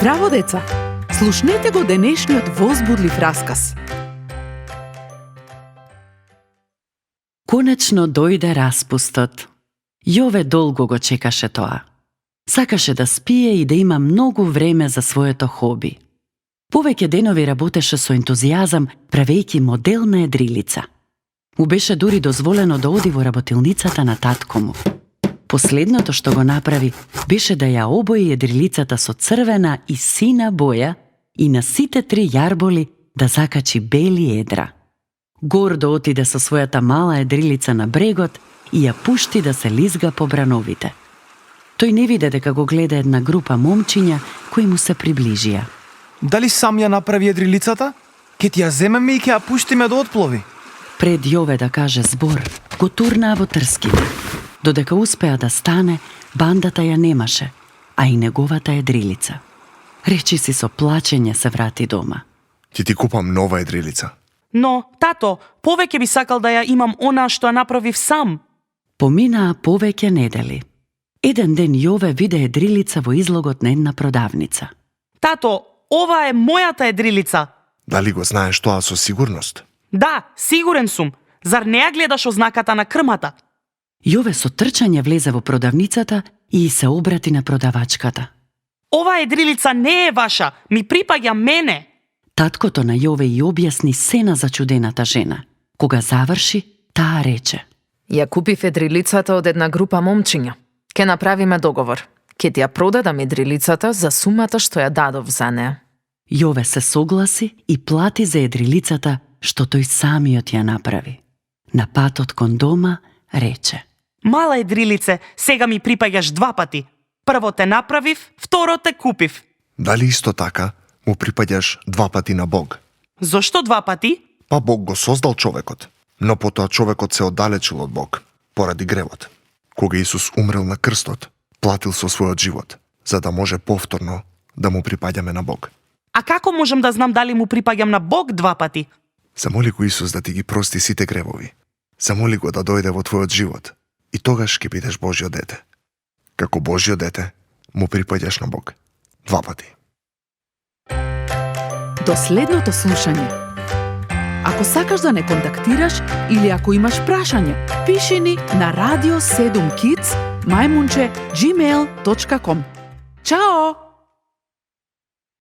Здраво, деца! Слушнете го денешниот возбудлив расказ. Конечно дојде распустот. Јове долго го чекаше тоа. Сакаше да спие и да има многу време за своето хоби. Повеќе денови работеше со ентузијазам, правејќи моделна едрилица. Му беше дури дозволено да оди во работилницата на татко му. Последното што го направи беше да ја обои едрилицата со црвена и сина боја и на сите 3 јарболи да закачи бели едра. Гордо отиде со својата мала едрилица на брегот и ја пушти да се лизга по брановите. Тој не виде дека го гледа една група момчиња кои му се приближија. Дали сам ја направи едрилицата? Ке ти ја земеме и ке ја пуштиме да отплови. Пред Јове да каже збор, го турнаа во трските. Додека успеа да стане, бандата ја немаше, а и неговата едрилица. Речи си со плачење се врати дома. Ќе ти купам нова едрилица. Но, тато, повеќе би сакал да ја имам она што ја направив сам. Поминаа повеќе недели. Еден ден Јове виде едрилица во излогот на една продавница. Тато, ова е мојата едрилица. Дали го знаеш тоа со сигурност? Да, сигурен сум. Зар не ја гледаш ознаката на крмата? Јове со трчање влезе во продавницата и се обрати на продавачката. Ова едрилица не е ваша, ми припаѓа мене. Таткото на Јове ја објасни се на зачудената жена. Кога заврши, таа рече: Ја купив едрилицата од една група момчиња. Ке направиме договор. Ке ти ја продадам едрилицата за сумата што ја дадов за неа. Јове се согласи и плати за едрилицата што тој самиот ја направи. На патот кон дома рече: Мала едрилице, сега ми припаѓаш 2 пати. Прво те направив, второ те купив. Дали исто така му припаѓаш 2 пати на Бог? Зошто 2 пати? Па Бог го создал човекот, но потоа човекот се оддалечил од Бог, поради гревот. Кога Исус умрел на крстот, платил со својот живот, за да може повторно да му припаѓаме на Бог. А како можам да знам дали му припаѓам на Бог 2 пати? Замоли го Исус да ти ги прости сите гревови. Замоли го да дојде во твојот живот и тогаш ќе бидеш Божјо дете. Како Божјо дете, му припаѓаш на Бог 2 пати. До следното слушање. Ако сакаш да не контактираш или ако имаш прашање, пиши ни на radio7kids@gmail.com. Чао!